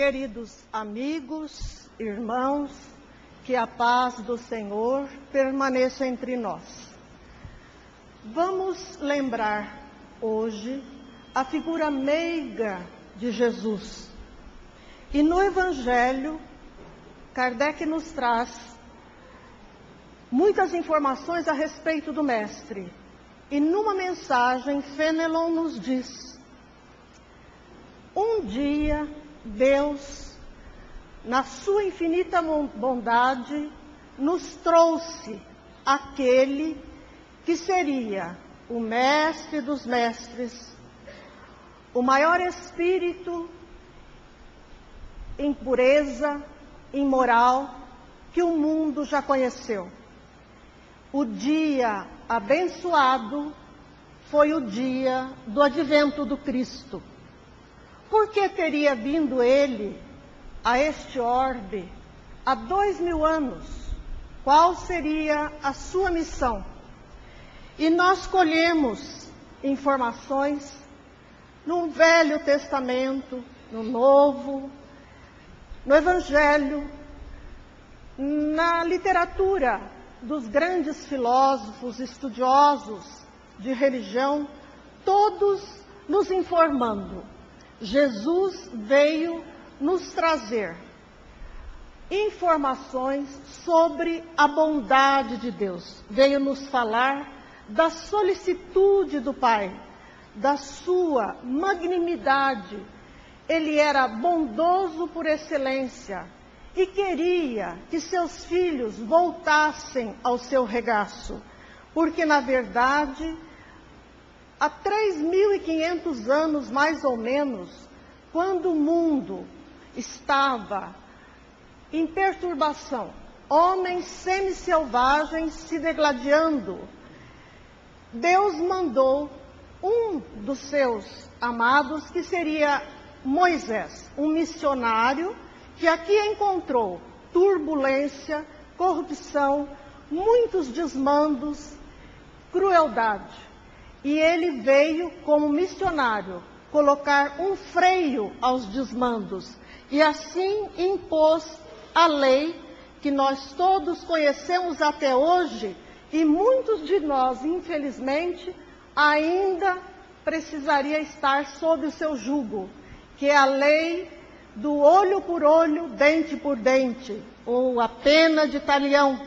Queridos amigos, irmãos, que a paz do Senhor permaneça entre nós. Vamos lembrar hoje a figura meiga de Jesus. E no Evangelho, Kardec nos traz muitas informações a respeito do Mestre. E numa mensagem, Fenelon nos diz: um dia Deus, na sua infinita bondade, nos trouxe aquele que seria o mestre dos mestres, o maior espírito em pureza, em moral, que o mundo já conheceu. O dia abençoado foi o dia do advento do Cristo. Por que teria vindo ele a este orbe há 2000 anos? Qual seria a sua missão? E nós colhemos informações no Velho Testamento, no Novo, no Evangelho, na literatura dos grandes filósofos, estudiosos de religião, todos nos informando. Jesus veio nos trazer informações sobre a bondade de Deus. Veio nos falar da solicitude do Pai, da sua magnanimidade. Ele era bondoso por excelência e queria que seus filhos voltassem ao seu regaço, porque na verdade, há 3.500 anos, mais ou menos, quando o mundo estava em perturbação, homens semi-selvagens se degladiando, Deus mandou um dos seus amados, que seria Moisés, um missionário que aqui encontrou turbulência, corrupção, muitos desmandos, crueldade. E ele veio como missionário colocar um freio aos desmandos e assim impôs a lei que nós todos conhecemos até hoje e muitos de nós, infelizmente, ainda precisaria estar sob o seu jugo, que é a lei do olho por olho, dente por dente, ou a pena de talião,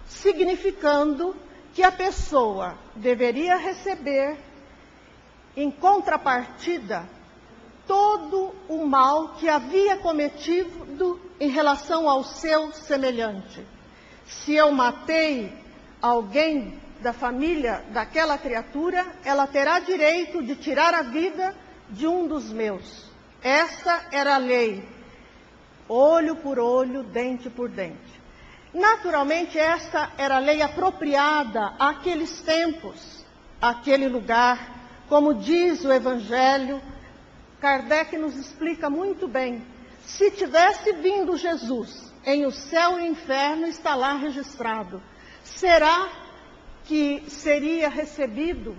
significando que a pessoa deveria receber, em contrapartida, todo o mal que havia cometido em relação ao seu semelhante. Se eu matei alguém da família daquela criatura, ela terá direito de tirar a vida de um dos meus. Essa era a lei, olho por olho, dente por dente. Naturalmente, esta era a lei apropriada àqueles tempos, àquele lugar. Como diz o Evangelho, Kardec nos explica muito bem. Se tivesse vindo Jesus, em o céu e o inferno está lá registrado, será que seria recebido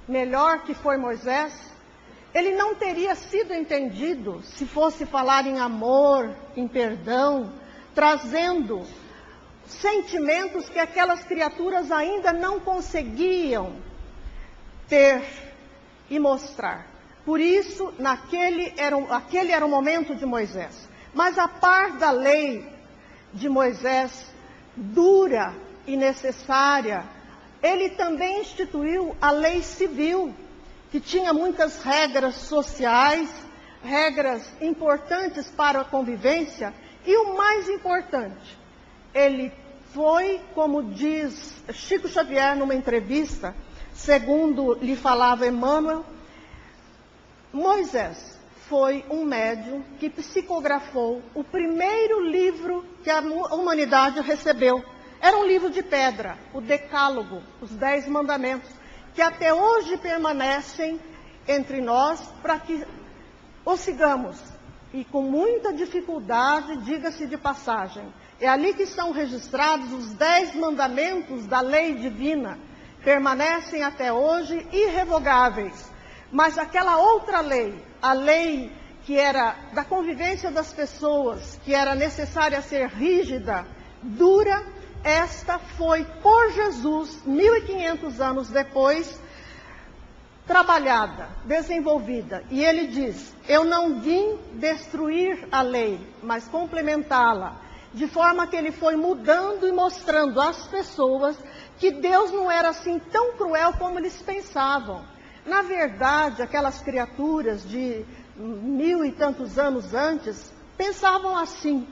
melhor que foi Moisés? Ele não teria sido entendido se fosse falar em amor, em perdão, trazendo sentimentos que aquelas criaturas ainda não conseguiam ter e mostrar. Por isso, aquele era o momento de Moisés. Mas a par da lei de Moisés, dura e necessária, ele também instituiu a lei civil, que tinha muitas regras sociais, regras importantes para a convivência. E o mais importante, ele foi, como diz Chico Xavier numa entrevista, segundo lhe falava Emmanuel, Moisés foi um médium que psicografou o primeiro livro que a humanidade recebeu. Era um livro de pedra, o Decálogo, os 10 Mandamentos, que até hoje permanecem entre nós para que os sigamos. E com muita dificuldade, diga-se de passagem, é ali que estão registrados os 10 mandamentos da lei divina, permanecem até hoje irrevogáveis. Mas aquela outra lei, a lei que era da convivência das pessoas, que era necessária ser rígida, dura, esta foi por Jesus, 1500 anos depois, trabalhada, desenvolvida. E ele diz: eu não vim destruir a lei, mas complementá-la. De forma que ele foi mudando e mostrando às pessoas que Deus não era assim tão cruel como eles pensavam. Na verdade, aquelas criaturas de 1000 e tantos anos antes, pensavam assim.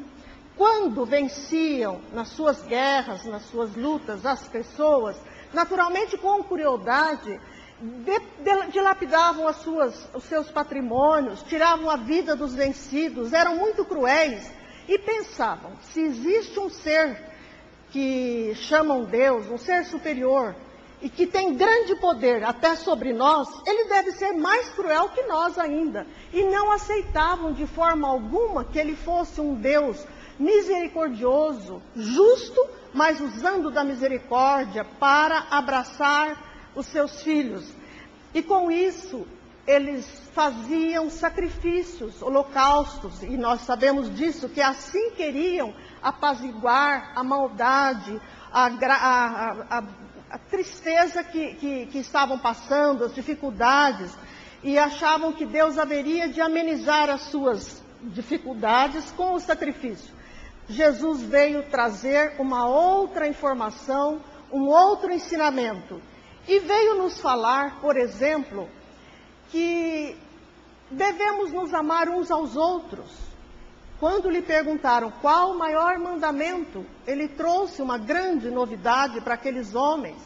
Quando venciam nas suas guerras, nas suas lutas, as pessoas, naturalmente com crueldade, dilapidavam os seus patrimônios, tiravam a vida dos vencidos, eram muito cruéis e pensavam: se existe um ser que chamam Deus, um ser superior, e que tem grande poder até sobre nós, ele deve ser mais cruel que nós ainda. E não aceitavam de forma alguma que ele fosse um Deus misericordioso, justo, mas usando da misericórdia para abraçar os seus filhos. E com isso, eles faziam sacrifícios, holocaustos, e nós sabemos disso, que assim queriam apaziguar a maldade, a tristeza que estavam passando, as dificuldades, e achavam que Deus haveria de amenizar as suas dificuldades com o sacrifício. Jesus veio trazer uma outra informação, um outro ensinamento. E veio nos falar, por exemplo, que devemos nos amar uns aos outros. Quando lhe perguntaram qual o maior mandamento, ele trouxe uma grande novidade para aqueles homens: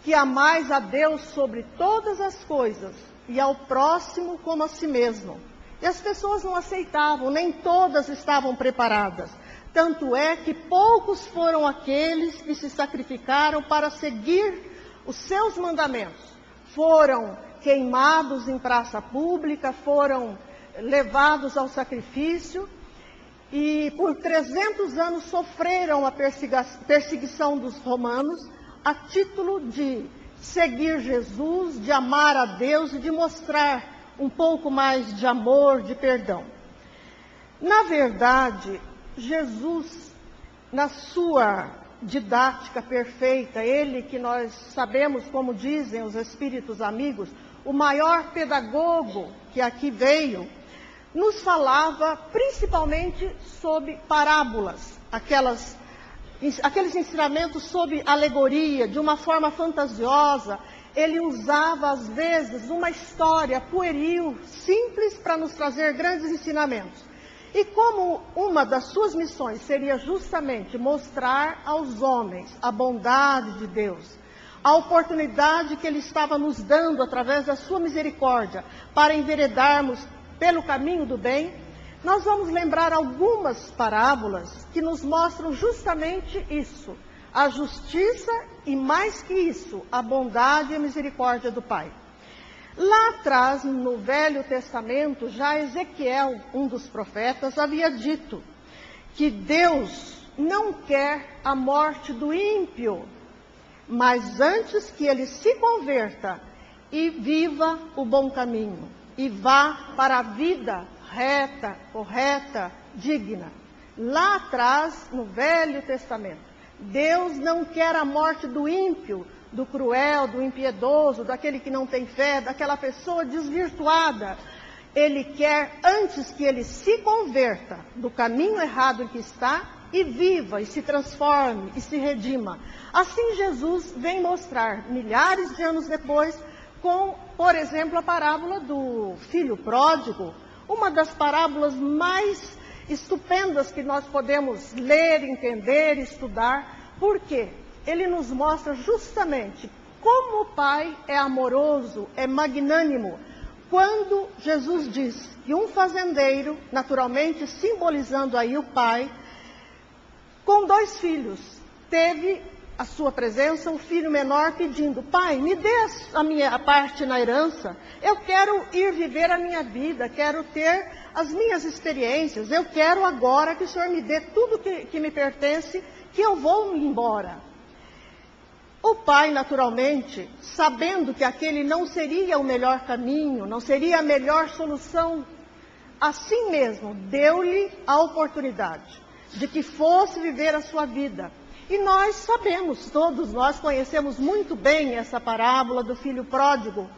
que amais a Deus sobre todas as coisas e ao próximo como a si mesmo. E as pessoas não aceitavam, nem todas estavam preparadas. Tanto é que poucos foram aqueles que se sacrificaram para seguir os seus mandamentos. Foram queimados em praça pública, foram levados ao sacrifício e por 300 anos sofreram a perseguição dos romanos a título de seguir Jesus, de amar a Deus e de mostrar um pouco mais de amor, de perdão. Na verdade, Jesus, na sua didática perfeita, ele que nós sabemos, como dizem os espíritos amigos, o maior pedagogo que aqui veio, nos falava principalmente sobre parábolas, aqueles ensinamentos sob alegoria, de uma forma fantasiosa. Ele usava às vezes uma história pueril, simples, para nos trazer grandes ensinamentos. E como uma das suas missões seria justamente mostrar aos homens a bondade de Deus, a oportunidade que Ele estava nos dando através da sua misericórdia para enveredarmos pelo caminho do bem, nós vamos lembrar algumas parábolas que nos mostram justamente isso: a justiça e, mais que isso, a bondade e a misericórdia do Pai. Lá atrás, no Velho Testamento, já Ezequiel, um dos profetas, havia dito que Deus não quer a morte do ímpio, mas antes que ele se converta e viva o bom caminho, e vá para a vida reta, correta, digna. Lá atrás, no Velho Testamento, Deus não quer a morte do ímpio, do cruel, do impiedoso, daquele que não tem fé, daquela pessoa desvirtuada. Ele quer, antes que ele se converta do caminho errado em que está, e viva, e se transforme, e se redima. Assim Jesus vem mostrar, milhares de anos depois, com, por exemplo, a parábola do filho pródigo, uma das parábolas mais estupendas que nós podemos ler, entender, estudar. Por quê? Ele nos mostra justamente como o Pai é amoroso, é magnânimo. Quando Jesus diz que um fazendeiro, naturalmente simbolizando aí o Pai, com 2 filhos, teve a sua presença, um filho menor pedindo: pai, me dê a minha parte na herança, eu quero ir viver a minha vida, quero ter as minhas experiências, eu quero agora que o Senhor me dê tudo que me pertence, que eu vou embora. O pai, naturalmente, sabendo que aquele não seria o melhor caminho, não seria a melhor solução assim mesmo, deu-lhe a oportunidade de que fosse viver a sua vida. E nós sabemos, todos nós conhecemos muito bem essa parábola do filho pródigo.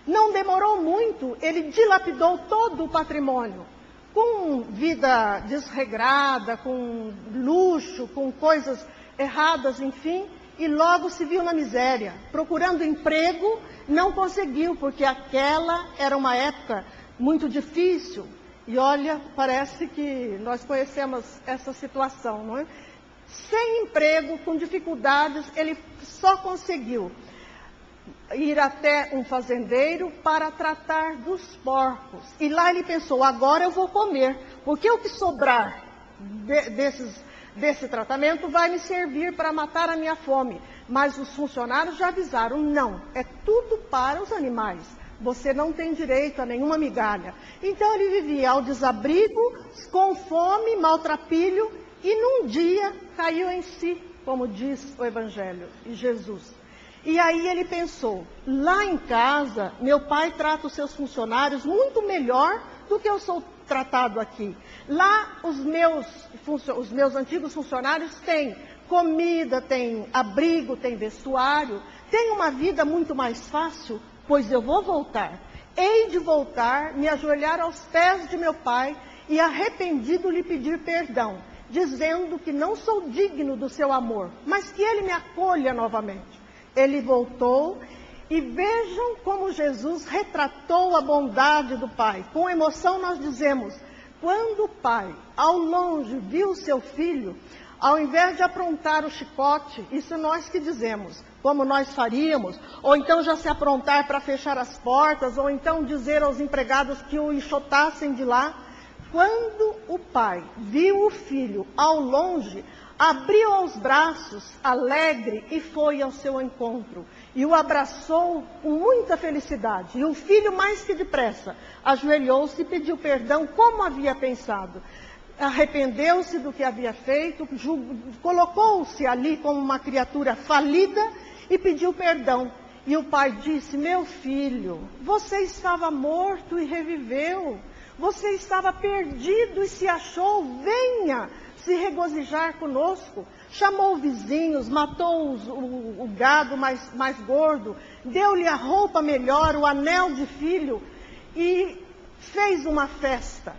Não demorou muito, ele dilapidou todo o patrimônio, com vida desregrada, com luxo, com coisas erradas, enfim, e logo se viu na miséria. Procurando emprego, não conseguiu, porque aquela era uma época muito difícil. E olha, parece que nós conhecemos essa situação, não é? Sem emprego, com dificuldades, ele só conseguiu ir até um fazendeiro para tratar dos porcos. E lá ele pensou, agora eu vou comer, porque o que sobrar desse tratamento vai me servir para matar a minha fome. Mas os funcionários já avisaram, não, é tudo para os animais. Você não tem direito a nenhuma migalha. Então ele vivia ao desabrigo, com fome, maltrapilho, e num dia caiu em si, como diz o Evangelho e Jesus. E aí ele pensou, lá em casa, meu pai trata os seus funcionários muito melhor do que eu sou tratado aqui. Lá os meus antigos funcionários têm comida, têm abrigo, têm vestuário, têm uma vida muito mais fácil, pois eu vou voltar. Hei de voltar, me ajoelhar aos pés de meu pai e arrependido lhe pedir perdão, dizendo que não sou digno do seu amor, mas que ele me acolha novamente. Ele voltou e vejam como Jesus retratou a bondade do Pai. Com emoção nós dizemos, quando o pai, ao longe, viu o seu filho, ao invés de aprontar o chicote, isso nós que dizemos, como nós faríamos, ou então já se aprontar para fechar as portas, ou então dizer aos empregados que o enxotassem de lá. Quando o pai viu o filho ao longe, abriu os braços, alegre, e foi ao seu encontro. E o abraçou com muita felicidade. E o filho, mais que depressa, ajoelhou-se e pediu perdão, como havia pensado. Arrependeu-se do que havia feito, colocou-se ali como uma criatura falida e pediu perdão. E o pai disse, meu filho, você estava morto e reviveu. Você estava perdido e se achou, venha se regozijar conosco. Chamou vizinhos, matou o gado mais gordo, deu-lhe a roupa melhor, o anel de filho e fez uma festa.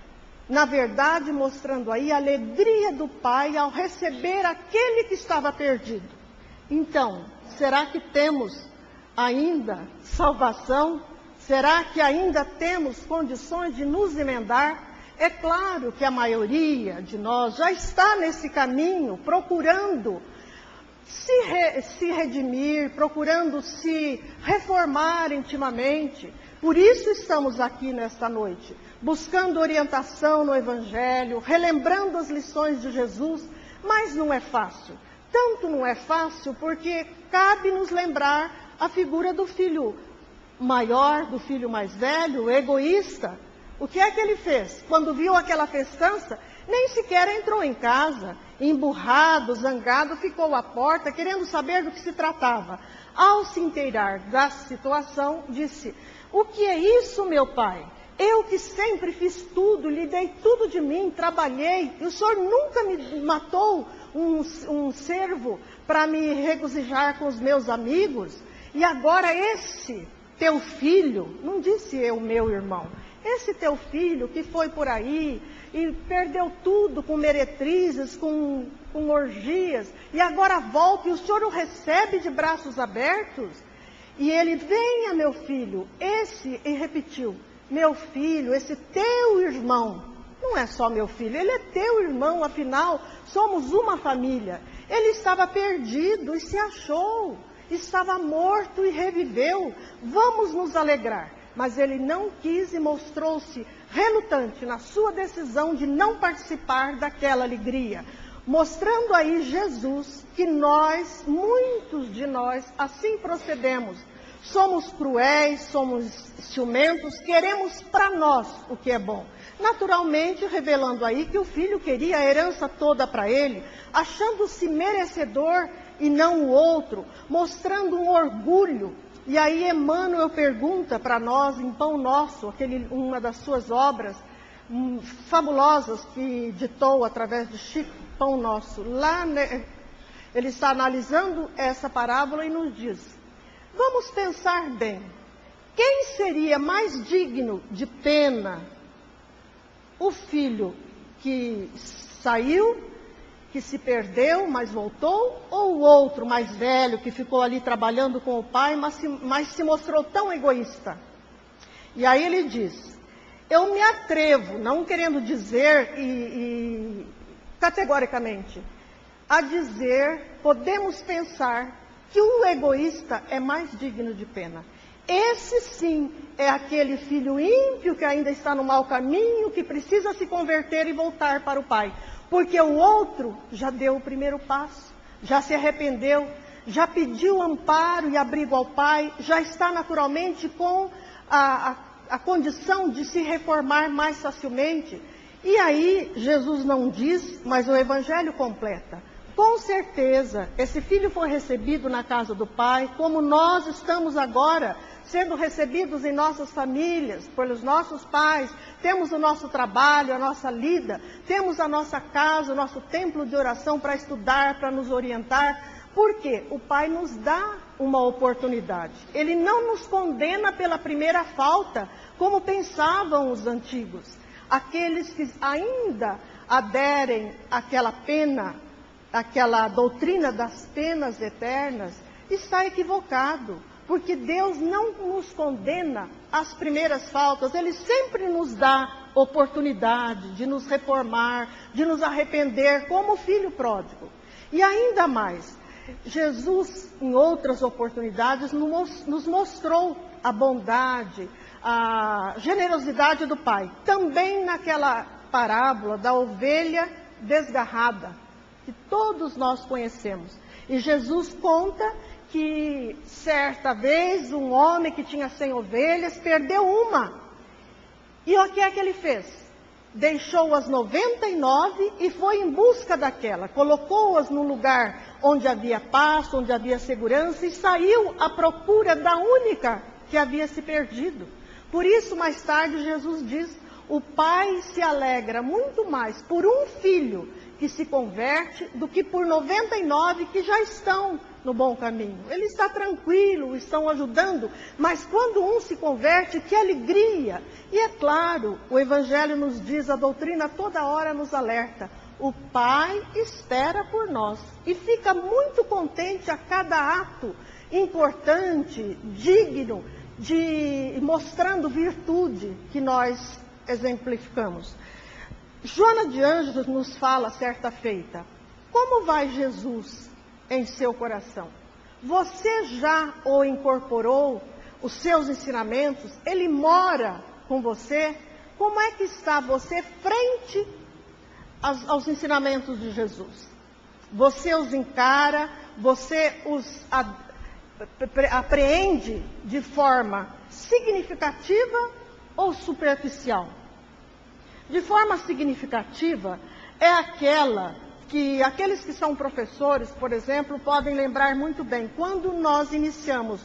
Na verdade, mostrando aí a alegria do pai ao receber aquele que estava perdido. Então, será que temos ainda salvação? Será que ainda temos condições de nos emendar? É claro que a maioria de nós já está nesse caminho, procurando se redimir, procurando se reformar intimamente. Por isso estamos aqui nesta noite, buscando orientação no Evangelho, relembrando as lições de Jesus, mas não é fácil. Tanto não é fácil porque cabe nos lembrar a figura do filho maior, do filho mais velho, egoísta. O que é que ele fez? Quando viu aquela festança, nem sequer entrou em casa, emburrado, zangado, ficou à porta, querendo saber do que se tratava. Ao se inteirar da situação, disse, o que é isso, meu pai? Eu que sempre fiz tudo, lhe dei tudo de mim, trabalhei, e o senhor nunca me matou um servo para me regozijar com os meus amigos? E agora esse teu filho, não disse eu, meu irmão, esse teu filho que foi por aí e perdeu tudo com meretrizes, com orgias, e agora volta e o senhor o recebe de braços abertos? E ele, venha meu filho, e repetiu, meu filho, esse teu irmão, não é só meu filho, ele é teu irmão, afinal, somos uma família. Ele estava perdido e se achou, estava morto e reviveu, vamos nos alegrar. Mas ele não quis e mostrou-se relutante na sua decisão de não participar daquela alegria, mostrando aí Jesus que nós, muitos de nós, assim procedemos. Somos cruéis, somos ciumentos, queremos para nós o que é bom. Naturalmente, revelando aí que o filho queria a herança toda para ele, achando-se merecedor e não o outro, mostrando um orgulho. E aí Emmanuel pergunta para nós, em Pão Nosso, uma das suas obras, fabulosas que ditou através de Chico Pão Nosso. Lá, né, ele está analisando essa parábola e nos diz: vamos pensar bem, quem seria mais digno de pena? O filho que saiu, que se perdeu, mas voltou, ou o outro mais velho que ficou ali trabalhando com o pai, mas se mostrou tão egoísta? E aí ele diz: eu me atrevo, não querendo dizer categoricamente, a dizer, podemos pensar que o egoísta é mais digno de pena. Esse sim é aquele filho ímpio que ainda está no mau caminho, que precisa se converter e voltar para o pai. Porque o outro já deu o primeiro passo, já se arrependeu, já pediu amparo e abrigo ao pai, já está naturalmente com a condição de se reformar mais facilmente. E aí Jesus não diz, mas o Evangelho completa. Com certeza, esse filho foi recebido na casa do pai, como nós estamos agora sendo recebidos em nossas famílias, pelos nossos pais. Temos o nosso trabalho, a nossa lida, temos a nossa casa, o nosso templo de oração para estudar, para nos orientar. Porque o pai nos dá uma oportunidade. Ele não nos condena pela primeira falta, como pensavam os antigos. Aqueles que ainda aderem àquela pena, aquela doutrina das penas eternas, está equivocado, porque Deus não nos condena às primeiras faltas, Ele sempre nos dá oportunidade de nos reformar, de nos arrepender, como o filho pródigo. E ainda mais, Jesus, em outras oportunidades, nos mostrou a bondade, a generosidade do Pai. Também naquela parábola da ovelha desgarrada, que todos nós conhecemos. E Jesus conta que certa vez um homem que tinha 100 ovelhas perdeu uma. E o que é que ele fez? Deixou as 99 e foi em busca daquela. Colocou-as num lugar onde havia paz, onde havia segurança, e saiu à procura da única que havia se perdido. Por isso, mais tarde, Jesus diz: o pai se alegra muito mais por um filho que se converte do que por 99 que já estão no bom caminho. Ele está tranquilo, estão ajudando, mas quando um se converte, que alegria! E é claro, o Evangelho nos diz, a doutrina toda hora nos alerta: o Pai espera por nós e fica muito contente a cada ato importante, digno, mostrando virtude que nós exemplificamos. Joana de Ângeles nos fala certa feita: como vai Jesus em seu coração? Você já o incorporou, os seus ensinamentos? Ele mora com você? Como é que está você frente aos ensinamentos de Jesus? Você os encara? Você os apreende de forma significativa ou superficial? De forma significativa é aquela que aqueles que são professores, por exemplo, podem lembrar muito bem. Quando nós iniciamos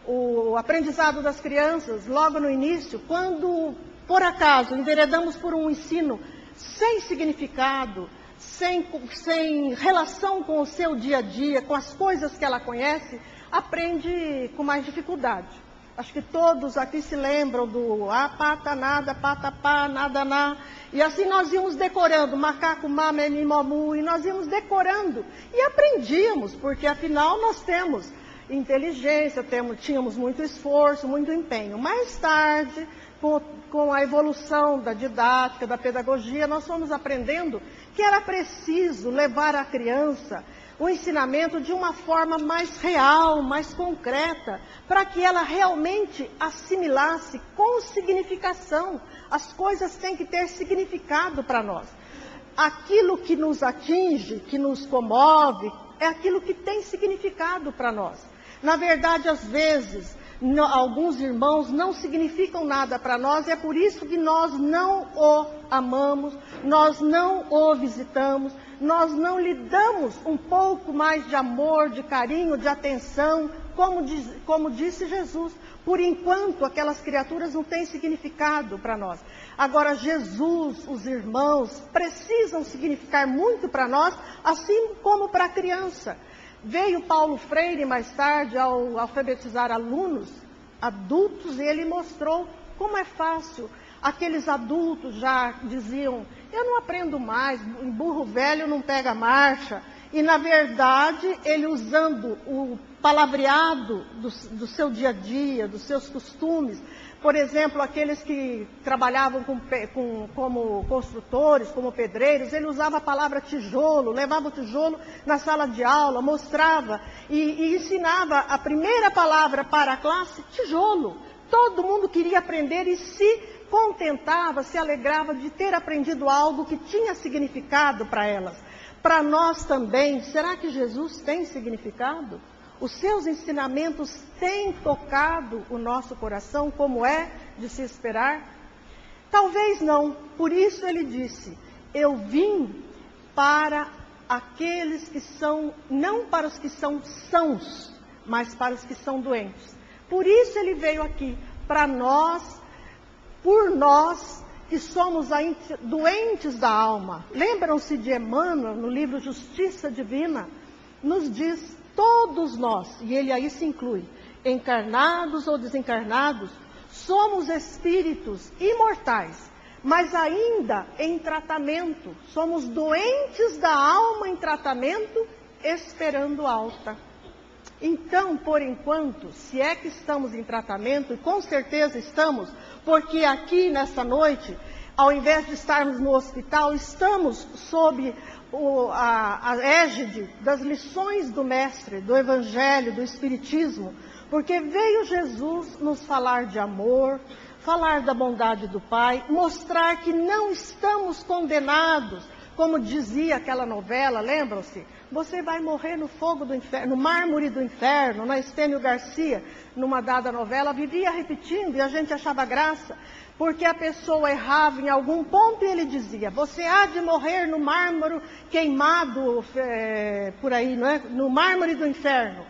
o aprendizado das crianças, logo no início, quando, por acaso, enveredamos por um ensino sem significado, sem relação com o seu dia a dia, com as coisas que ela conhece, aprende com mais dificuldade. Acho que todos aqui se lembram do pata nada, pata pá, nada na. E assim nós íamos decorando, macaco, mama, momu, e nós íamos decorando. E aprendíamos, porque afinal nós temos inteligência, tínhamos muito esforço, muito empenho. Mais tarde, com a evolução da didática, da pedagogia, nós fomos aprendendo que era preciso levar a criança o ensinamento de uma forma mais real, mais concreta, para que ela realmente assimilasse com significação. As coisas têm que ter significado para nós. Aquilo que nos atinge, que nos comove, é aquilo que tem significado para nós. Na verdade, às vezes, alguns irmãos não significam nada para nós, e é por isso que nós não o amamos, nós não o visitamos, nós não lhe damos um pouco mais de amor, de carinho, de atenção, como disse Jesus, Por enquanto, aquelas criaturas não têm significado para nós. Agora, Jesus, os irmãos, precisam significar muito para nós, assim como para a criança. Veio Paulo Freire, mais tarde, ao alfabetizar alunos, adultos, e ele mostrou como é fácil. Aqueles adultos já diziam, eu não aprendo mais, burro velho não pega marcha. E, na verdade, ele usando o palavreado do seu dia a dia, dos seus costumes, por exemplo, aqueles que trabalhavam como construtores, como pedreiros, ele usava a palavra tijolo, levava o tijolo na sala de aula, mostrava e ensinava a primeira palavra para a classe, tijolo. Todo mundo queria aprender e se contentava, se alegrava de ter aprendido algo que tinha significado para elas. Para nós também, será que Jesus tem significado? Os seus ensinamentos têm tocado o nosso coração, como é de se esperar? Talvez não. Por isso ele disse, eu vim para aqueles que são, não para os que são sãos, mas para os que são doentes. Por isso ele veio aqui, para nós, por nós, que somos doentes da alma. Lembram-se de Emmanuel, no livro Justiça Divina, nos diz, todos nós, e ele aí se inclui, encarnados ou desencarnados, somos espíritos imortais, mas ainda em tratamento. Somos doentes da alma em tratamento, esperando alta. Então, por enquanto, se é que estamos em tratamento, e com certeza estamos, porque aqui nessa noite, ao invés de estarmos no hospital, estamos sob a égide das lições do Mestre, do Evangelho, do Espiritismo, porque veio Jesus nos falar de amor, falar da bondade do Pai, mostrar que não estamos condenados, como dizia aquela novela, lembram-se? Você vai morrer no fogo do inferno, no mármore do inferno, na Estênio Garcia, numa dada novela, vivia repetindo e a gente achava graça, porque a pessoa errava em algum ponto e ele dizia, você há de morrer no mármore queimado, por aí, não é? No mármore do inferno.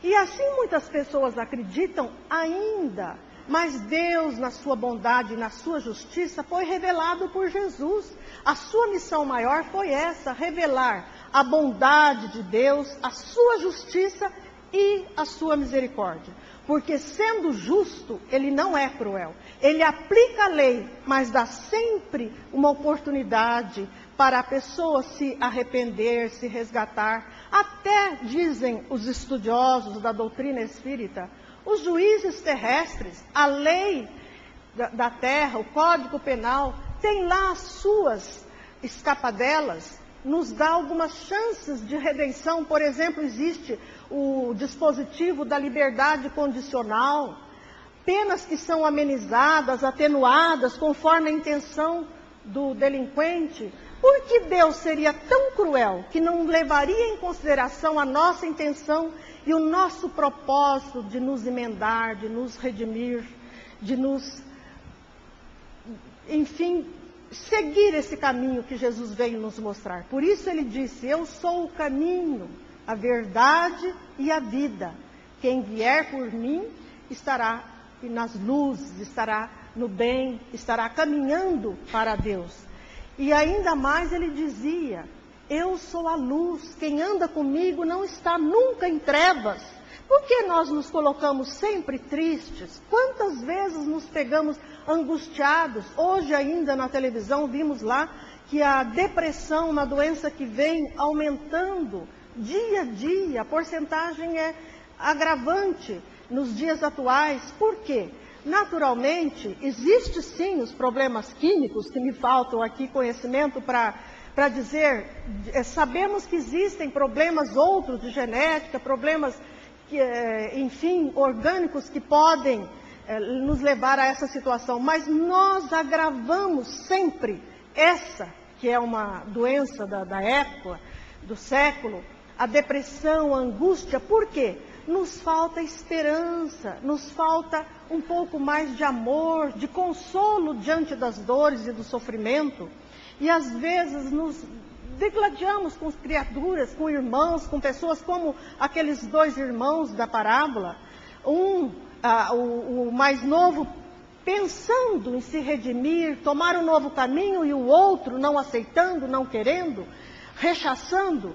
E assim muitas pessoas acreditam ainda, mas Deus, na sua bondade e na sua justiça, foi revelado por Jesus. A sua missão maior foi essa, revelar a bondade de Deus, a sua justiça e a sua misericórdia. Porque sendo justo, ele não é cruel. Ele aplica a lei, mas dá sempre uma oportunidade para a pessoa se arrepender, se resgatar. Até, dizem os estudiosos da doutrina espírita, os juízes terrestres, a lei da terra, o Código Penal, tem lá as suas escapadelas, nos dá algumas chances de redenção. Por exemplo, existe o dispositivo da liberdade condicional, penas que são amenizadas, atenuadas, conforme a intenção do delinquente. Por que Deus seria tão cruel que não levaria em consideração a nossa intenção e o nosso propósito de nos emendar, de nos redimir, de nos, enfim, seguir esse caminho que Jesus veio nos mostrar? Por isso ele disse, eu sou o caminho, a verdade e a vida. Quem vier por mim estará nas luzes, estará no bem, estará caminhando para Deus. E ainda mais ele dizia, eu sou a luz, quem anda comigo não está nunca em trevas. Por que nós nos colocamos sempre tristes? Quantas vezes nos pegamos angustiados? Hoje ainda na televisão vimos lá que a depressão, uma doença que vem aumentando dia a dia, a porcentagem é agravante nos dias atuais. Por quê? Naturalmente, existe sim os problemas químicos, que me faltam aqui conhecimento para dizer, sabemos que existem problemas outros de genética, problemas, enfim, orgânicos que podem nos levar a essa situação, mas nós agravamos sempre essa, que é uma doença da época, do século, a depressão, a angústia. Por quê? Nos falta esperança, nos falta um pouco mais de amor, de consolo diante das dores e do sofrimento. E às vezes nos degladiamos com criaturas, com irmãos, com pessoas como aqueles dois irmãos da parábola. Um o mais novo pensando em se redimir, tomar um novo caminho, e o outro não aceitando, não querendo, rechaçando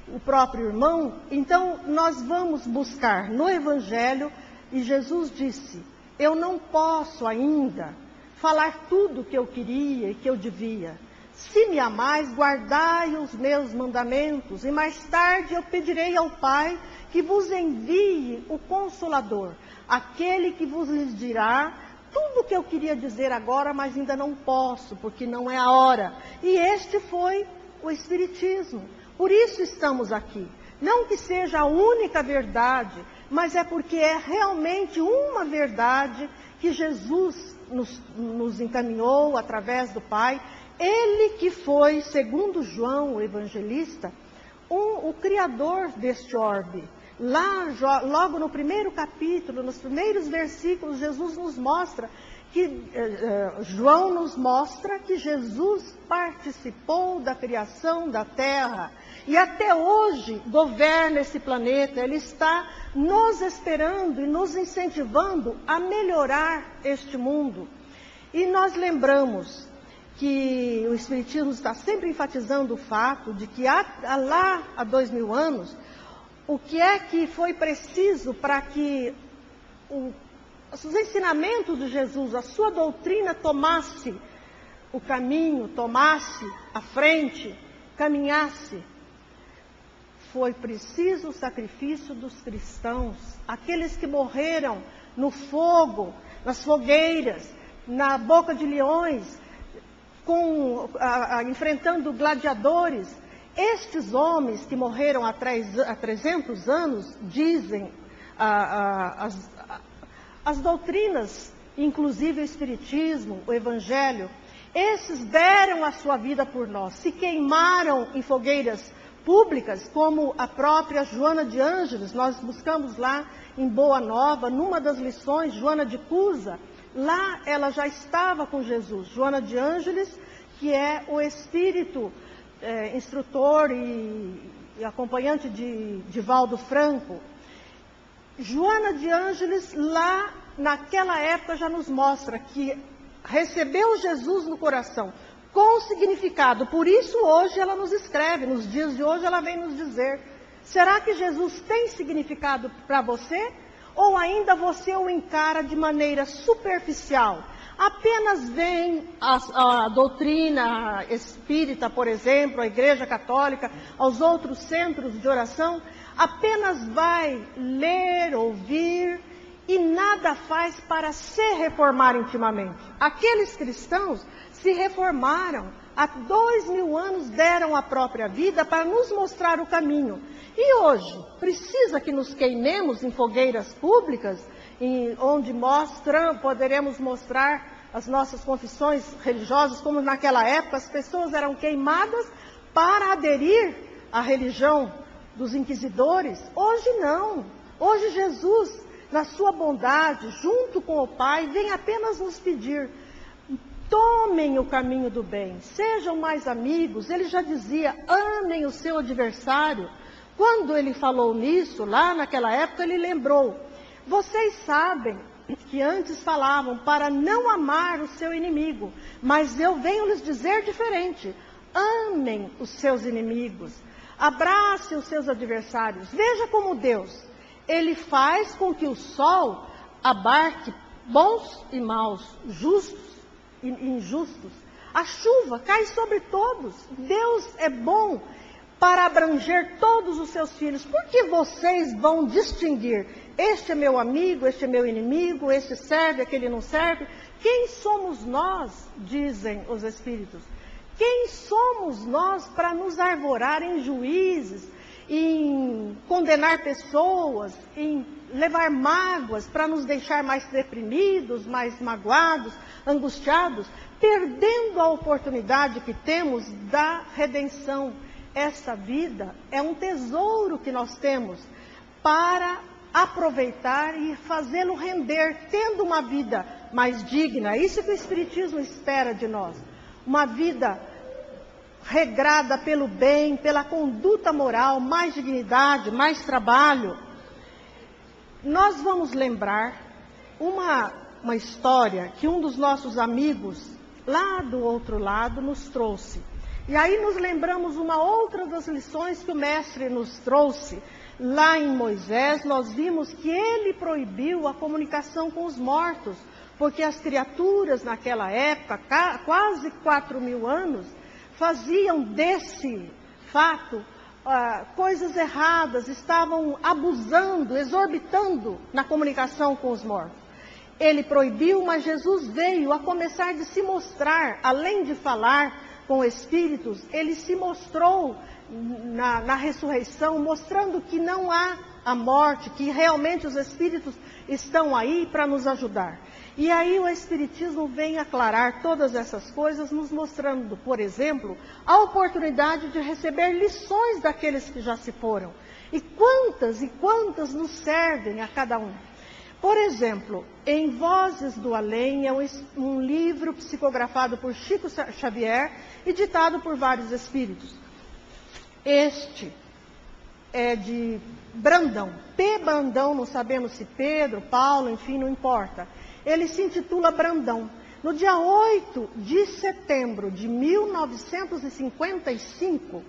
o próprio irmão. Então nós vamos buscar no Evangelho, e Jesus disse: eu não posso ainda falar tudo o que eu queria e que eu devia. Se me amais, guardai os meus mandamentos, e mais tarde eu pedirei ao Pai que vos envie o Consolador, aquele que vos dirá tudo o que eu queria dizer agora, mas ainda não posso, porque não é a hora. E este foi o Espiritismo. Por isso estamos aqui. Não que seja a única verdade, mas é porque é realmente uma verdade que Jesus nos encaminhou através do Pai. Ele que foi, segundo João, o evangelista, o criador deste orbe. Lá, logo no primeiro capítulo, nos primeiros versículos, Jesus nos mostra João nos mostra que Jesus participou da criação da terra e até hoje governa esse planeta. Ele está nos esperando e nos incentivando a melhorar este mundo. E nós lembramos que o Espiritismo está sempre enfatizando o fato de que lá há 2000 anos, o que é que foi preciso para que os ensinamentos de Jesus, a sua doutrina tomasse o caminho, tomasse a frente, caminhasse. Foi preciso o sacrifício dos cristãos, aqueles que morreram no fogo, nas fogueiras, na boca de leões, enfrentando gladiadores. Estes homens que morreram há 300 anos, dizem as doutrinas, inclusive o Espiritismo, o Evangelho, esses deram a sua vida por nós, se queimaram em fogueiras públicas, como a própria Joana de Ângeles. Nós buscamos lá em Boa Nova, numa das lições, Joana de Cusa, lá ela já estava com Jesus. Joana de Ângeles, que é o espírito instrutor e acompanhante de Valdo Franco. Joana de Ângeles, lá naquela época, já nos mostra que recebeu Jesus no coração, com significado. Por isso hoje ela nos escreve, nos dias de hoje ela vem nos dizer: será que Jesus tem significado para você? Ou ainda você o encara de maneira superficial? Apenas vem a doutrina espírita, por exemplo, a Igreja Católica, aos outros centros de oração, apenas vai ler, ouvir e nada faz para se reformar intimamente. Aqueles cristãos se reformaram, há 2000 anos deram a própria vida para nos mostrar o caminho. E hoje, precisa que nos queimemos em fogueiras públicas, onde poderemos mostrar as nossas confissões religiosas, como naquela época as pessoas eram queimadas para aderir à religião dos inquisidores? Hoje não. Hoje Jesus, na sua bondade, junto com o Pai, vem apenas nos pedir: tomem o caminho do bem, sejam mais amigos. Ele já dizia: amem o seu adversário. Quando ele falou nisso, lá naquela época, ele lembrou: vocês sabem que antes falavam para não amar o seu inimigo, mas eu venho lhes dizer diferente: amem os seus inimigos, abracem os seus adversários. Veja como Deus, Ele faz com que o sol abarque bons e maus, justos e injustos. A chuva cai sobre todos. Deus é bom para abranger todos os seus filhos. Por que vocês vão distinguir: este é meu amigo, este é meu inimigo, este serve, aquele não serve? Quem somos nós, dizem os Espíritos? Quem somos nós para nos arvorar em juízes, em condenar pessoas, em levar mágoas, para nos deixar mais deprimidos, mais magoados, angustiados, perdendo a oportunidade que temos da redenção? Essa vida é um tesouro que nós temos para aproveitar e fazê-lo render, tendo uma vida mais digna. Isso que o Espiritismo espera de nós. Uma vida regrada pelo bem, pela conduta moral, mais dignidade, mais trabalho. Nós vamos lembrar uma história que um dos nossos amigos, lá do outro lado, nos trouxe. E aí nos lembramos uma outra das lições que o mestre nos trouxe. Lá em Moisés, nós vimos que ele proibiu a comunicação com os mortos, porque as criaturas naquela época, quase 4.000 anos, faziam desse fato coisas erradas, estavam abusando, exorbitando na comunicação com os mortos. Ele proibiu, mas Jesus veio a começar de se mostrar, além de falar com espíritos, ele se mostrou na ressurreição, mostrando que não há a morte, que realmente os espíritos estão aí para nos ajudar. E aí o Espiritismo vem aclarar todas essas coisas, nos mostrando, por exemplo, a oportunidade de receber lições daqueles que já se foram. E quantas nos servem a cada um. Por exemplo, em Vozes do Além, é um livro psicografado por Chico Xavier e ditado por vários espíritos. Este é de Brandão, P. Brandão, não sabemos se Pedro, Paulo, enfim, não importa. Ele se intitula Brandão. No dia 8 de setembro de 1955,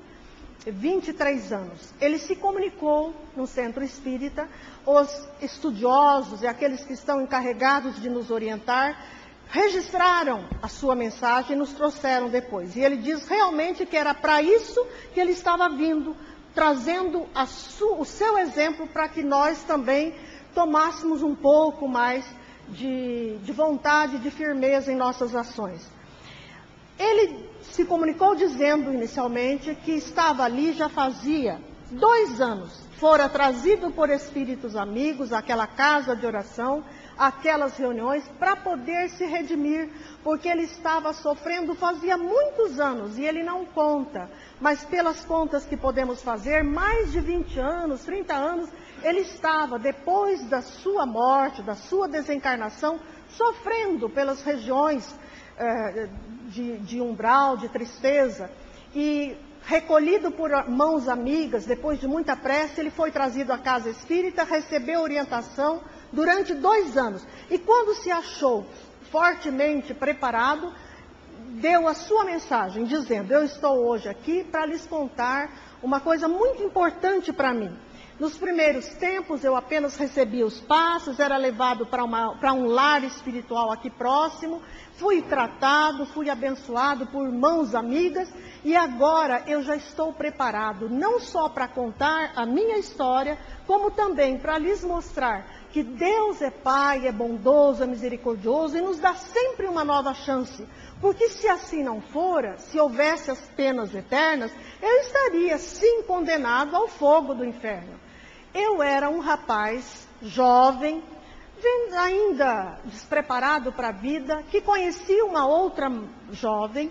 23 anos, ele se comunicou no centro espírita. Os estudiosos e aqueles que estão encarregados de nos orientar registraram a sua mensagem e nos trouxeram depois. E ele diz realmente que era para isso que ele estava vindo, trazendo o seu exemplo para que nós também tomássemos um pouco mais de vontade, de firmeza em nossas ações. Ele se comunicou dizendo inicialmente que estava ali já fazia 2 anos. Fora trazido por espíritos amigos àquela casa de oração, aquelas reuniões, para poder se redimir, porque ele estava sofrendo fazia muitos anos, e ele não conta, mas pelas contas que podemos fazer, mais de 20 anos, 30 anos, ele estava, depois da sua morte, da sua desencarnação, sofrendo pelas regiões de umbral, de tristeza, e recolhido por mãos amigas, depois de muita pressa, ele foi trazido à casa espírita, recebeu orientação durante 2 anos. E quando se achou fortemente preparado, deu a sua mensagem, dizendo: eu estou hoje aqui para lhes contar uma coisa muito importante para mim. Nos primeiros tempos, eu apenas recebia os passos, era levado para um lar espiritual aqui próximo, fui tratado, fui abençoado por mãos amigas, e agora eu já estou preparado, não só para contar a minha história, como também para lhes mostrar que Deus é Pai, é bondoso, é misericordioso e nos dá sempre uma nova chance. Porque se assim não fora, se houvesse as penas eternas, eu estaria sim condenado ao fogo do inferno. Eu era um rapaz jovem, ainda despreparado para a vida, que conhecia uma outra jovem,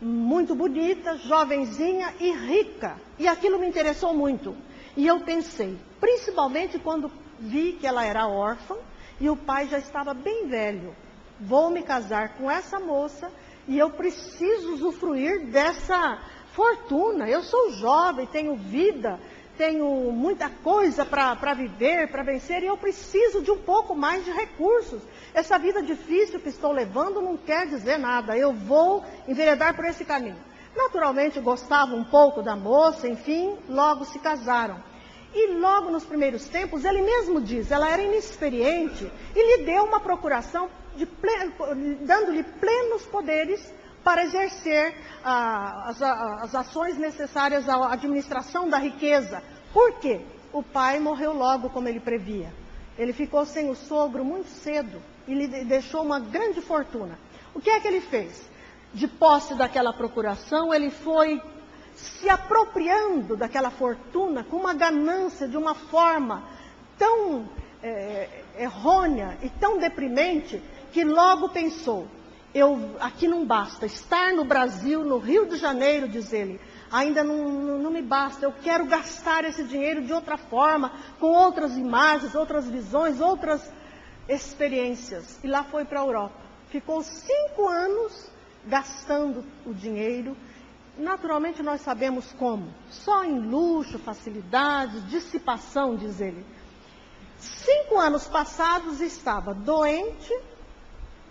muito bonita, jovenzinha e rica. E aquilo me interessou muito. E eu pensei, principalmente quando vi que ela era órfã e o pai já estava bem velho. Vou me casar com essa moça e eu preciso usufruir dessa fortuna. Eu sou jovem, tenho vida, tenho muita coisa para viver, para vencer, e eu preciso de um pouco mais de recursos. Essa vida difícil que estou levando não quer dizer nada, eu vou enveredar por esse caminho. Naturalmente gostava um pouco da moça, enfim, logo se casaram. E logo nos primeiros tempos, ele mesmo diz, ela era inexperiente e lhe deu uma procuração, dando-lhe plenos poderes para exercer as ações necessárias à administração da riqueza. Por quê? O pai morreu logo, como ele previa. Ele ficou sem o sogro muito cedo e lhe deixou uma grande fortuna. O que é que ele fez? De posse daquela procuração, ele foi se apropriando daquela fortuna com uma ganância de uma forma tão errônea e tão deprimente, que logo pensou: aqui não basta, estar no Brasil, no Rio de Janeiro, diz ele, ainda não me basta, eu quero gastar esse dinheiro de outra forma, com outras imagens, outras visões, outras experiências. E lá foi para a Europa. Ficou 5 anos gastando o dinheiro. Naturalmente nós sabemos como, só em luxo, facilidades, dissipação, diz ele. 5 anos passados estava doente,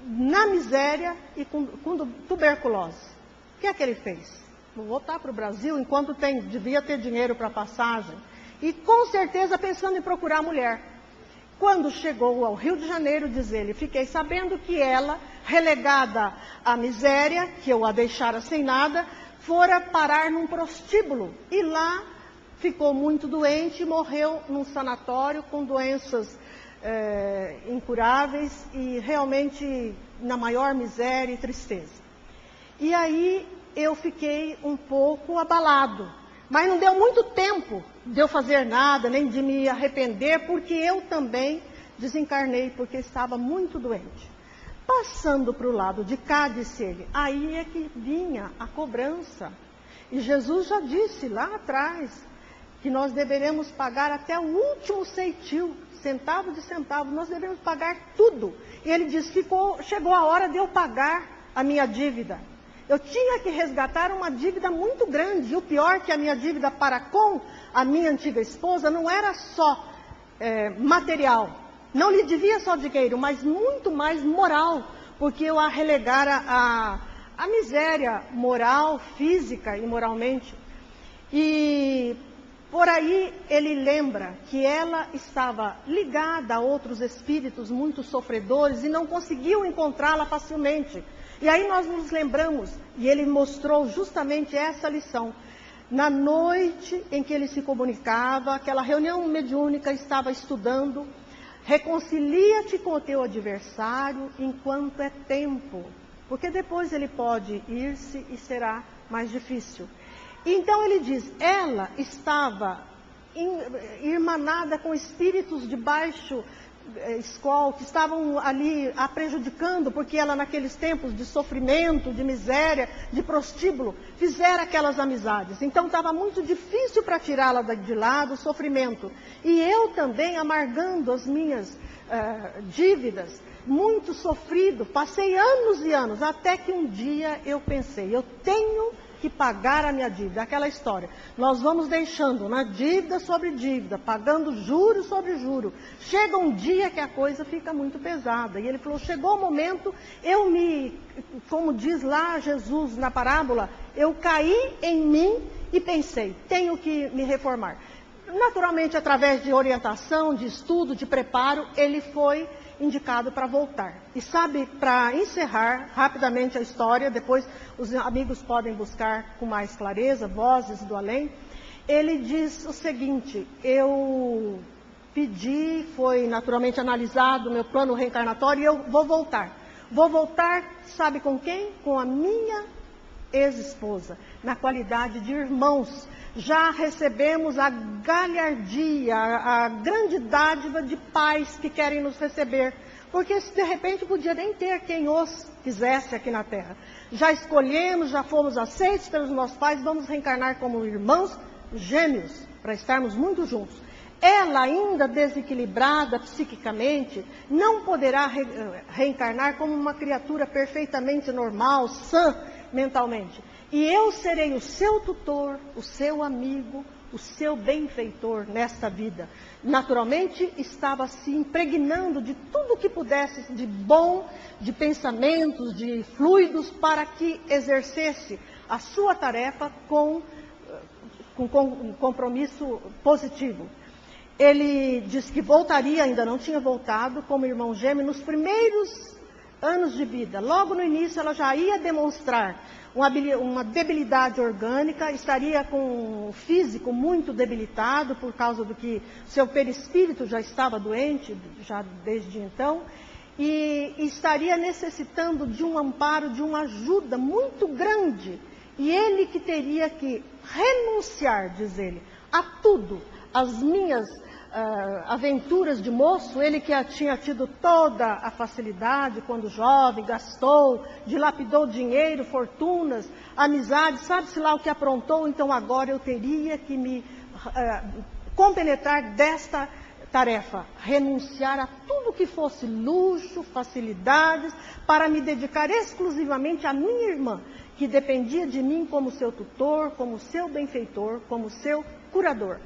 na miséria e com tuberculose. O que é que ele fez? Vou voltar para o Brasil enquanto devia ter dinheiro para passagem. E com certeza pensando em procurar mulher. Quando chegou ao Rio de Janeiro, diz ele, fiquei sabendo que ela, relegada à miséria, que eu a deixara sem nada, fora parar num prostíbulo. E lá ficou muito doente e morreu num sanatório com doenças incuráveis e realmente na maior miséria e tristeza. E aí eu fiquei um pouco abalado, mas não deu muito tempo de eu fazer nada, nem de me arrepender, porque eu também desencarnei, porque estava muito doente. Passando para o lado de cá, disse ele, aí é que vinha a cobrança. E Jesus já disse lá atrás, que nós deveremos pagar até o último ceitil, centavo de centavo, nós devemos pagar tudo. E ele disse, chegou a hora de eu pagar a minha dívida. Eu tinha que resgatar uma dívida muito grande, e o pior que a minha dívida para com a minha antiga esposa não era só material, não lhe devia só dinheiro, mas muito mais moral, porque eu a relegara à miséria moral, física e moralmente. E por aí ele lembra que ela estava ligada a outros espíritos muito sofredores e não conseguiu encontrá-la facilmente. E aí nós nos lembramos, e ele mostrou justamente essa lição. Na noite em que ele se comunicava, aquela reunião mediúnica estava estudando, reconcilia-te com o teu adversário enquanto é tempo, porque depois ele pode ir-se e será mais difícil. Então ele diz, ela estava irmanada com espíritos de baixo escol, que estavam ali a prejudicando, porque ela naqueles tempos de sofrimento, de miséria, de prostíbulo, fizera aquelas amizades. Então estava muito difícil para tirá-la de lá do sofrimento. E eu também amargando as minhas dívidas, muito sofrido, passei anos e anos, até que um dia eu pensei, eu tenho que pagar a minha dívida, aquela história. Nós vamos deixando na dívida sobre dívida, pagando juro sobre juro. Chega um dia que a coisa fica muito pesada. E ele falou, chegou o momento, como diz lá Jesus na parábola, eu caí em mim e pensei, tenho que me reformar. Naturalmente, através de orientação, de estudo, de preparo, ele foi indicado para voltar. E sabe, para encerrar rapidamente a história, depois os amigos podem buscar com mais clareza, Vozes do Além, ele diz o seguinte, eu pedi, foi naturalmente analisado o meu plano reencarnatório e eu vou voltar. Vou voltar, sabe com quem? Com a minha ex-esposa, na qualidade de irmãos. Já recebemos a galhardia, a grande dádiva de pais que querem nos receber, porque de repente podia nem ter quem os quisesse aqui na Terra. Já escolhemos, já fomos aceitos pelos nossos pais, vamos reencarnar como irmãos gêmeos, para estarmos muito juntos. Ela, ainda desequilibrada psiquicamente, não poderá reencarnar como uma criatura perfeitamente normal, sã mentalmente. E eu serei o seu tutor, o seu amigo, o seu benfeitor nesta vida. Naturalmente, estava se impregnando de tudo que pudesse de bom, de pensamentos, de fluidos, para que exercesse a sua tarefa com um compromisso positivo. Ele disse que voltaria, ainda não tinha voltado, como irmão gêmeo, nos primeiros anos de vida. Logo no início, ela já ia demonstrar uma debilidade orgânica, estaria com o físico muito debilitado, por causa do que seu perispírito já estava doente, já desde então, e estaria necessitando de um amparo, de uma ajuda muito grande. E ele que teria que renunciar, diz ele, a tudo, as minhas aventuras de moço, ele que tinha tido toda a facilidade quando jovem, gastou, dilapidou dinheiro, fortunas, amizades, sabe-se lá o que aprontou, então agora eu teria que me compenetrar desta tarefa, renunciar a tudo que fosse luxo, facilidades, para me dedicar exclusivamente à minha irmã, que dependia de mim como seu tutor, como seu benfeitor, como seu curador.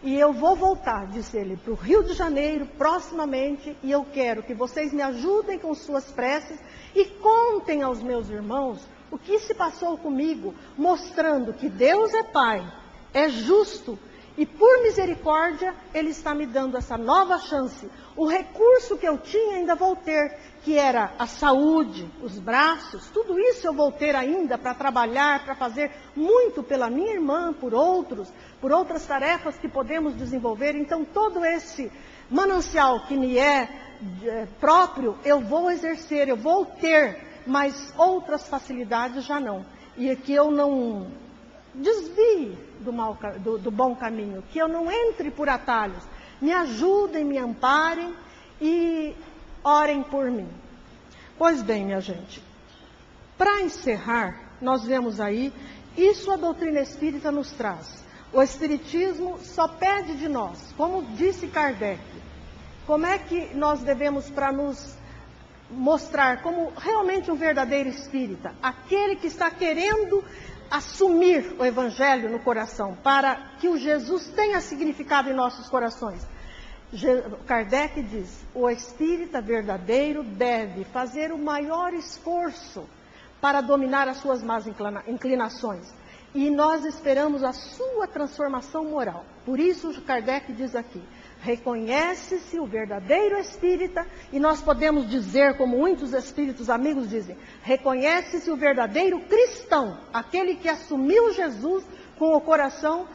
E eu vou voltar, disse ele, para o Rio de Janeiro proximamente, e eu quero que vocês me ajudem com suas preces e contem aos meus irmãos o que se passou comigo, mostrando que Deus é Pai, é justo, e por misericórdia Ele está me dando essa nova chance. O recurso que eu tinha ainda vou ter, que era a saúde, os braços, tudo isso eu vou ter ainda para trabalhar, para fazer muito pela minha irmã, por outras tarefas que podemos desenvolver. Então todo esse manancial que me é próprio, eu vou exercer, eu vou ter, mas outras facilidades já não. E que eu não desvie do bom caminho, que eu não entre por atalhos. Me ajudem, me amparem e orem por mim. Pois bem, minha gente, para encerrar, nós vemos aí, isso a doutrina espírita nos traz. O espiritismo só pede de nós, como disse Kardec, como é que nós devemos para nos mostrar como realmente um verdadeiro espírita, aquele que está querendo assumir o Evangelho no coração, para que o Jesus tenha significado em nossos corações. Kardec diz, o espírita verdadeiro deve fazer o maior esforço para dominar as suas más inclinações. E nós esperamos a sua transformação moral. Por isso Kardec diz aqui, reconhece-se o verdadeiro espírita, e nós podemos dizer, como muitos espíritos amigos dizem, reconhece-se o verdadeiro cristão, aquele que assumiu Jesus com o coração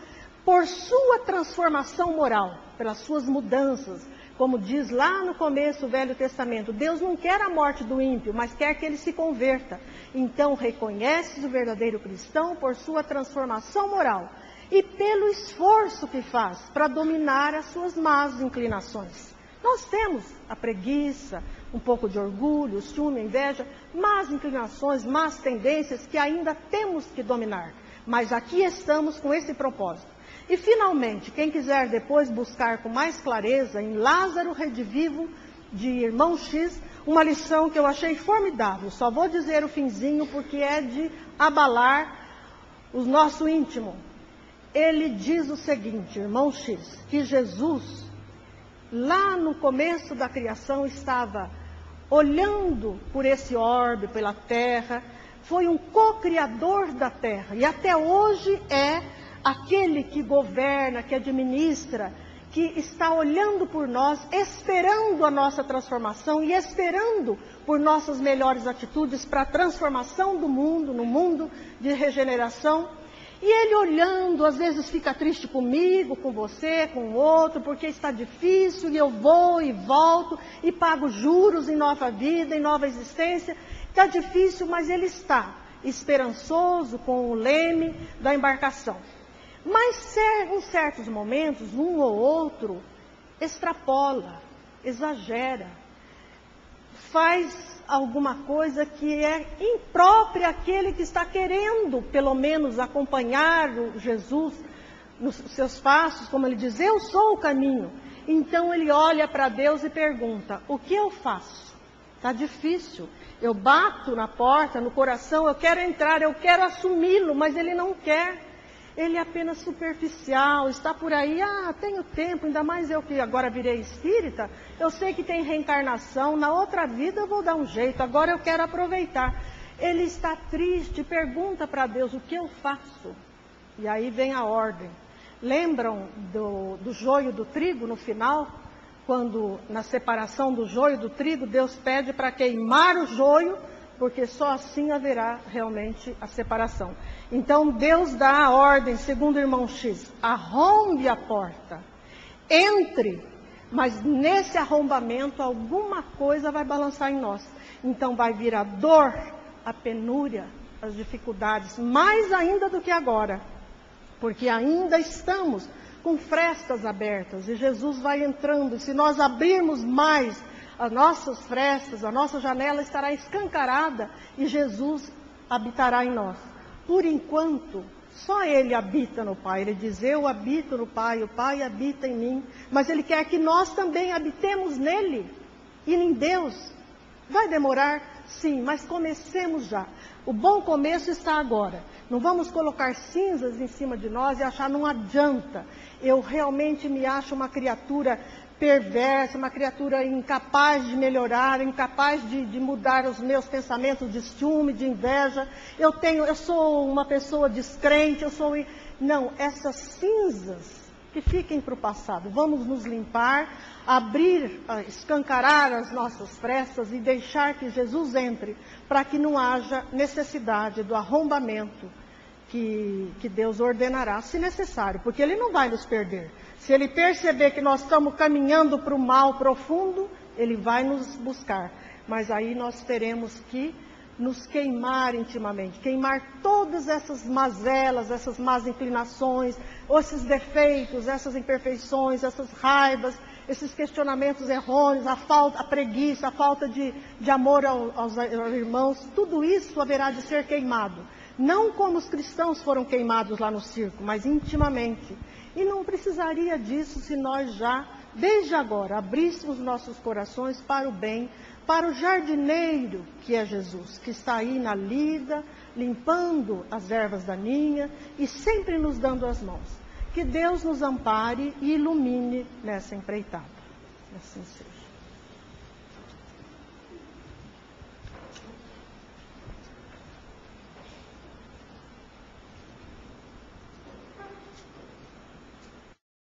por sua transformação moral, pelas suas mudanças. Como diz lá no começo o Velho Testamento, Deus não quer a morte do ímpio, mas quer que ele se converta. Então reconhece o verdadeiro cristão por sua transformação moral e pelo esforço que faz para dominar as suas más inclinações. Nós temos a preguiça, um pouco de orgulho, ciúme, inveja, más inclinações, más tendências que ainda temos que dominar. Mas aqui estamos com esse propósito. E finalmente, quem quiser depois buscar com mais clareza em Lázaro Redivivo, de Irmão X, uma lição que eu achei formidável. Só vou dizer o finzinho porque é de abalar o nosso íntimo. Ele diz o seguinte, Irmão X, que Jesus, lá no começo da criação, estava olhando por esse orbe, pela terra, foi um co-criador da terra, e até hoje é aquele que governa, que administra, que está olhando por nós, esperando a nossa transformação e esperando por nossas melhores atitudes para a transformação do mundo, no mundo de regeneração. E ele olhando, às vezes fica triste comigo, com você, com o outro, porque está difícil, e eu vou e volto, e pago juros em nova vida, em nova existência. Está difícil, mas ele está esperançoso com o leme da embarcação. Mas em certos momentos, um ou outro extrapola, exagera, faz alguma coisa que é imprópria àquele que está querendo, pelo menos, acompanhar o Jesus nos seus passos, como ele diz, eu sou o caminho. Então ele olha para Deus e pergunta, o que eu faço? Está difícil, eu bato na porta, no coração, eu quero entrar, eu quero assumi-lo, mas ele não quer. Ele é apenas superficial, está por aí, tenho tempo, ainda mais eu que agora virei espírita, eu sei que tem reencarnação, na outra vida eu vou dar um jeito, agora eu quero aproveitar. Ele está triste, pergunta para Deus, o que eu faço? E aí vem a ordem. Lembram do joio do trigo no final? Quando na separação do joio do trigo, Deus pede para queimar o joio, porque só assim haverá realmente a separação. Então Deus dá a ordem, segundo o Irmão X, arrombe a porta, entre, mas nesse arrombamento alguma coisa vai balançar em nós. Então vai vir a dor, a penúria, as dificuldades, mais ainda do que agora, porque ainda estamos com frestas abertas, e Jesus vai entrando, e se nós abrirmos mais as nossas frestas, a nossa janela estará escancarada e Jesus habitará em nós. Por enquanto, só Ele habita no Pai. Ele diz, eu habito no Pai, o Pai habita em mim. Mas Ele quer que nós também habitemos nele e em Deus. Vai demorar, Sim, mas comecemos já. O bom começo está agora. Não vamos colocar cinzas em cima de nós e achar não adianta. Eu realmente me acho uma criatura perversa, uma criatura incapaz de melhorar, incapaz de mudar os meus pensamentos de ciúme, de inveja. Eu sou uma pessoa descrente, Não, essas cinzas que fiquem para o passado. Vamos nos limpar, abrir, escancarar as nossas frestas e deixar que Jesus entre, para que não haja necessidade do arrombamento que Deus ordenará, se necessário, porque Ele não vai nos perder. Se Ele perceber que nós estamos caminhando para o mal profundo, Ele vai nos buscar. Mas aí nós teremos que nos queimar intimamente, queimar todas essas mazelas, essas más inclinações, esses defeitos, essas imperfeições, essas raivas, esses questionamentos errôneos, a preguiça, a falta de amor aos irmãos, tudo isso haverá de ser queimado. Não como os cristãos foram queimados lá no circo, mas intimamente. E não precisaria disso se nós já, desde agora, abríssemos nossos corações para o bem, para o jardineiro que é Jesus, que está aí na lida, limpando as ervas daninhas e sempre nos dando as mãos. Que Deus nos ampare e ilumine nessa empreitada. Assim seja.